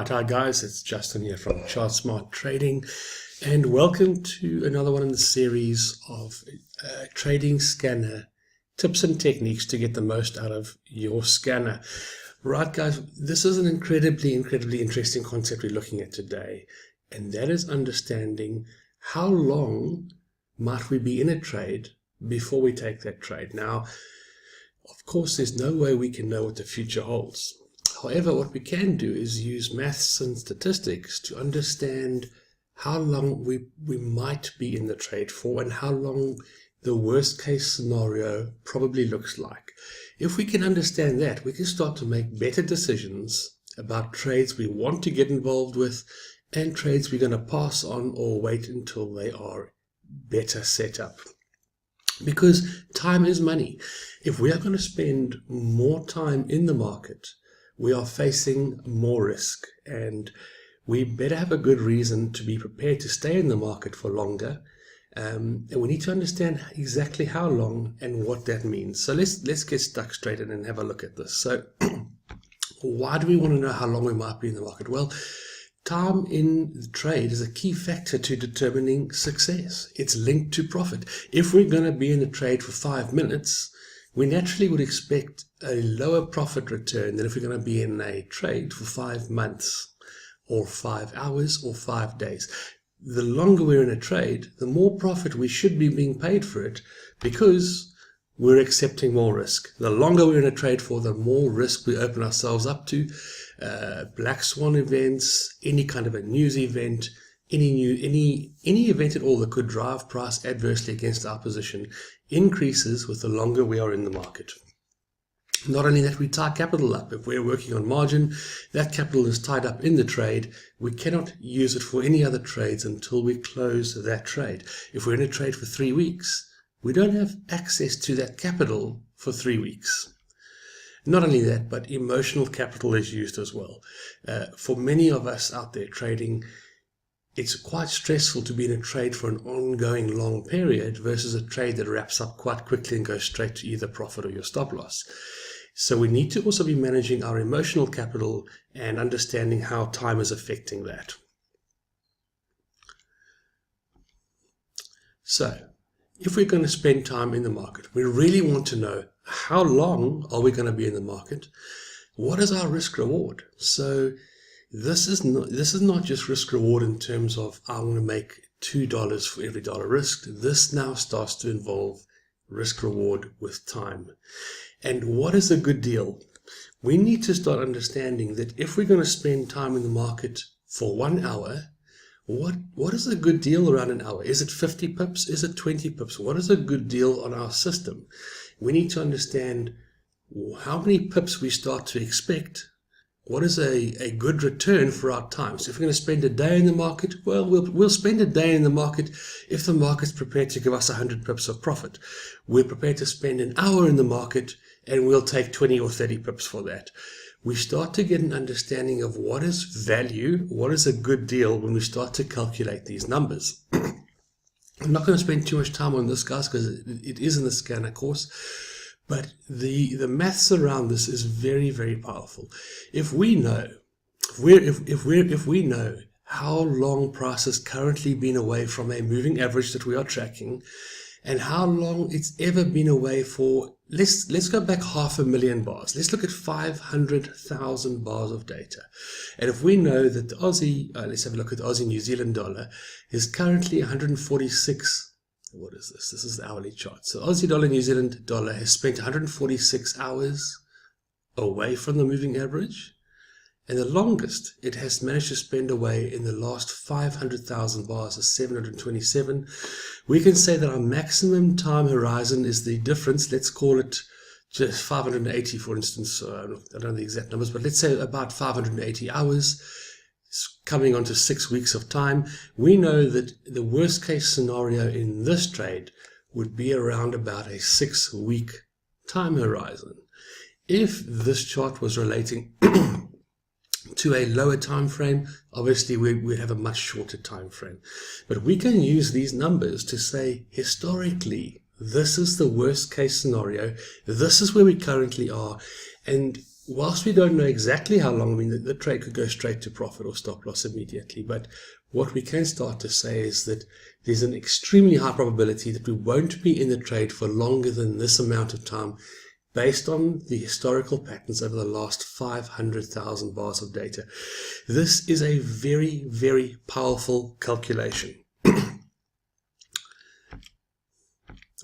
Hi guys, it's Justin here from ChartSmart Trading, and welcome to another one in the series of Trading Scanner tips and techniques to get the most out of your scanner. Right guys, this is an incredibly interesting concept we're looking at today, and that is understanding how long might we be in a trade before we take that trade. Now, of course, there's no way we can know what the future holds. However, what we can do is use maths and statistics to understand how long we might be in the trade for and how long the worst case scenario probably looks like. If we can understand that, we can start to make better decisions about trades we want to get involved with and trades we're going to pass on or wait until they are better set up. Because time is money. If we are going to spend more time in the market, we are facing more risk, and we better have a good reason to be prepared to stay in the market for longer. And we need to understand exactly how long and what that means. So let's get stuck straight in and have a look at this. So why do we want to know how long we might be in the market? Well, time in the trade is a key factor to determining success. It's linked to profit. If we're going to be in the trade for 5 minutes, we naturally would expect a lower profit return than if we're going to be in a trade for 5 months or 5 hours or 5 days. The longer we're in a trade, the more profit we should be being paid for it, because we're accepting more risk. The longer we're in a trade for, the more risk we open ourselves up to. Black swan events, any kind of a news event, any event at all that could drive price adversely against our position increases with the longer we are in the market. Not only that, we tie capital up. If we're working on margin, that capital is tied up in the trade. We cannot use it for any other trades until we close that trade. If we're in a trade for 3 weeks, we don't have access to that capital for 3 weeks. Not only that, but emotional capital is used as well. For many of us out there trading, it's quite stressful to be in a trade for an ongoing long period versus a trade that wraps up quite quickly and goes straight to either profit or your stop loss. So we need to also be managing our emotional capital and understanding how time is affecting that. So if we're going to spend time in the market, we really want to know how long are we going to be in the market? What is our risk reward? So this is not just risk reward in terms of I want to make $2 for every dollar risked. This now starts to involve risk reward with time. And what is a good deal? We need to start understanding that if we're going to spend time in the market for 1 hour, what is a good deal around an hour? Is it 50 pips? Is it 20 pips? What is a good deal on our system? We need to understand how many pips we start to expect. What is a good return for our time? So if we're going to spend a day in the market, well, we'll spend a day in the market if the market's prepared to give us 100 pips of profit. We're prepared to spend an hour in the market, and we'll take 20 or 30 pips for that. We start to get an understanding of what is value, what is a good deal when we start to calculate these numbers. I'm not going to spend too much time on this, guys, because it is in the scanner course. But the maths around this is very powerful. If we know how long price has currently been away from a moving average that we are tracking, and how long it's ever been away for, let's go back 500,000 bars. Let's look at 500,000 bars of data. And if we know that the Aussie, let's have a look at the Aussie New Zealand dollar, is currently 146. What is this? This is the hourly chart. So Aussie dollar, New Zealand dollar has spent 146 hours away from the moving average. And the longest it has managed to spend away in the last 500,000 bars is 727. We can say that our maximum time horizon is the difference. Let's call it just 580, for instance. I don't know the exact numbers, but let's say about 580 hours. It's coming on to 6 weeks of time. We know that the worst case scenario in this trade would be around about a 6-week time horizon. If this chart was relating to a lower time frame, obviously we'd have a much shorter time frame. But we can use these numbers to say, historically, this is the worst case scenario. This is where we currently are. And whilst we don't know exactly how long, I mean, the trade could go straight to profit or stop loss immediately, but what we can start to say is that there's an extremely high probability that we won't be in the trade for longer than this amount of time based on the historical patterns over the last 500,000 bars of data. This is a very, very powerful calculation.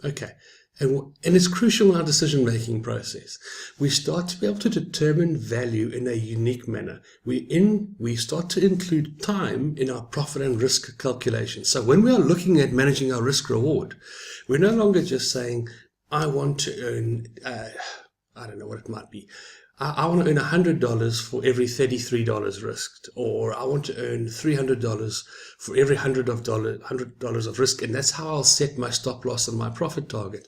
Okay. And it's crucial in our decision-making process. We start to be able to determine value in a unique manner. We start to include time in our profit and risk calculation. So when we are looking at managing our risk-reward, we're no longer just saying, I want to earn, I don't know what it might be. I want to earn $100 for every $33 risked, or I want to earn $300 for every $100 of risk, and that's how I'll set my stop loss and my profit target.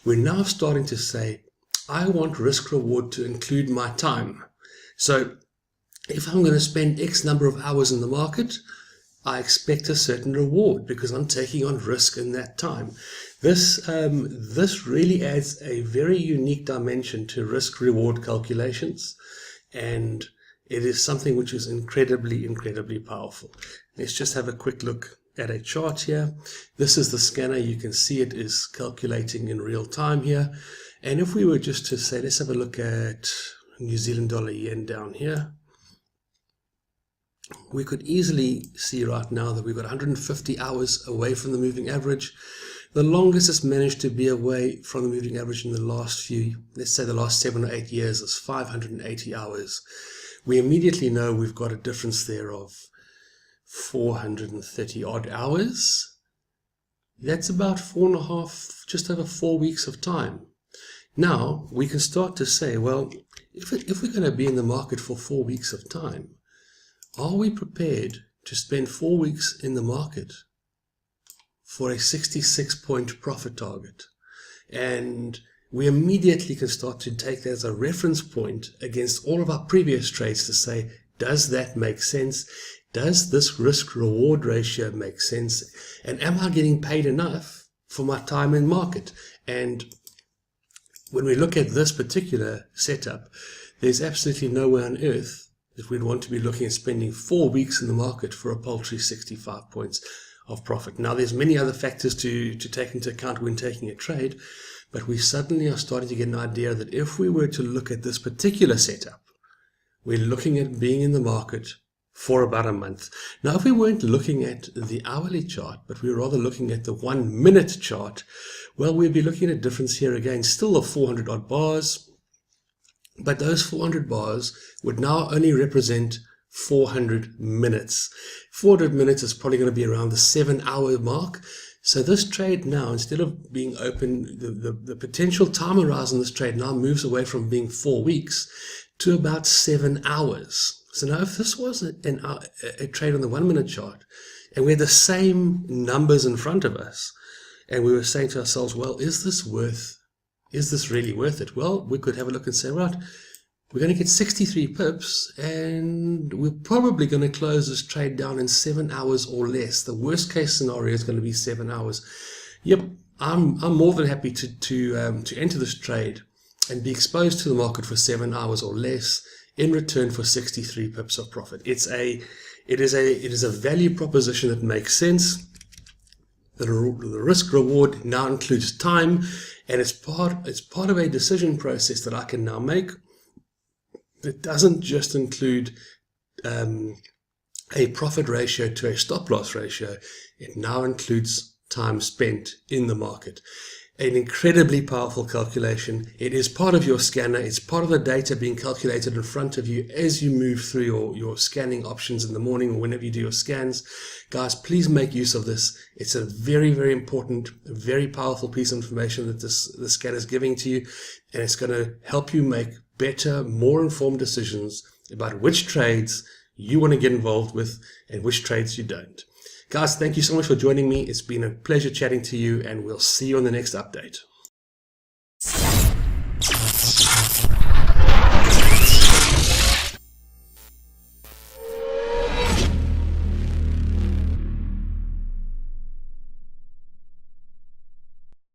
We're now starting to say, I want risk reward to include my time. So if I'm going to spend X number of hours in the market, I expect a certain reward because I'm taking on risk in that time. This really adds a very unique dimension to risk-reward calculations, and it is something which is incredibly, incredibly powerful. Let's just have a quick look at a chart here. This is the scanner. You can see it is calculating in real time here. And if we were just to say, let's have a look at New Zealand dollar yen down here, we could easily see right now that we've got 150 hours away from the moving average. The longest it's managed to be away from the moving average in the last few, let's say the last 7 or 8 years, is 580 hours. We immediately know we've got a difference there of 430 odd hours. That's about 4.5, just over 4 weeks of time. Now we can start to say, well, if we're going to be in the market for 4 weeks of time, are we prepared to spend 4 weeks in the market for a 66-point profit target? And we immediately can start to take that as a reference point against all of our previous trades to say, does that make sense? Does this risk-reward ratio make sense? And am I getting paid enough for my time in market? And when we look at this particular setup, there's absolutely no way on earth that we'd want to be looking at spending 4 weeks in the market for a paltry 65 points of profit. Now, there's many other factors to take into account when taking a trade, but we suddenly are starting to get an idea that if we were to look at this particular setup, we're looking at being in the market for about a month. Now, if we weren't looking at the hourly chart, but we were rather looking at the 1 minute chart, well, we'd be looking at a difference here again, still of 400 odd bars, but those 400 bars would now only represent 400 minutes. 400 minutes is probably going to be around the 7-hour mark. So this trade now, instead of being open, the potential time horizon of this trade now moves away from being 4 weeks to about 7 hours. So now if this was a trade on the 1 minute chart and we had the same numbers in front of us and we were saying to ourselves, well, is this really worth it? Well, we could have a look and say, right, we're going to get 63 pips and we're probably going to close this trade down in 7 hours or less. The worst case scenario is going to be 7 hours. Yep, I'm more than happy to enter this trade and be exposed to the market for 7 hours or less in return for 63 pips of profit. It is a value proposition that makes sense. The risk reward now includes time, and it's part of a decision process that I can now make. It doesn't just include a profit ratio to a stop loss ratio. It now includes time spent in the market. An incredibly powerful calculation. It is part of your scanner. It's part of the data being calculated in front of you as you move through your scanning options in the morning or whenever you do your scans. Guys, please make use of this. It's a very, very important, very powerful piece of information that the scanner is giving to you, and it's going to help you make better, more informed decisions about which trades you want to get involved with and which trades you don't. Guys, thank you so much for joining me. It's been a pleasure chatting to you, and we'll see you on the next update.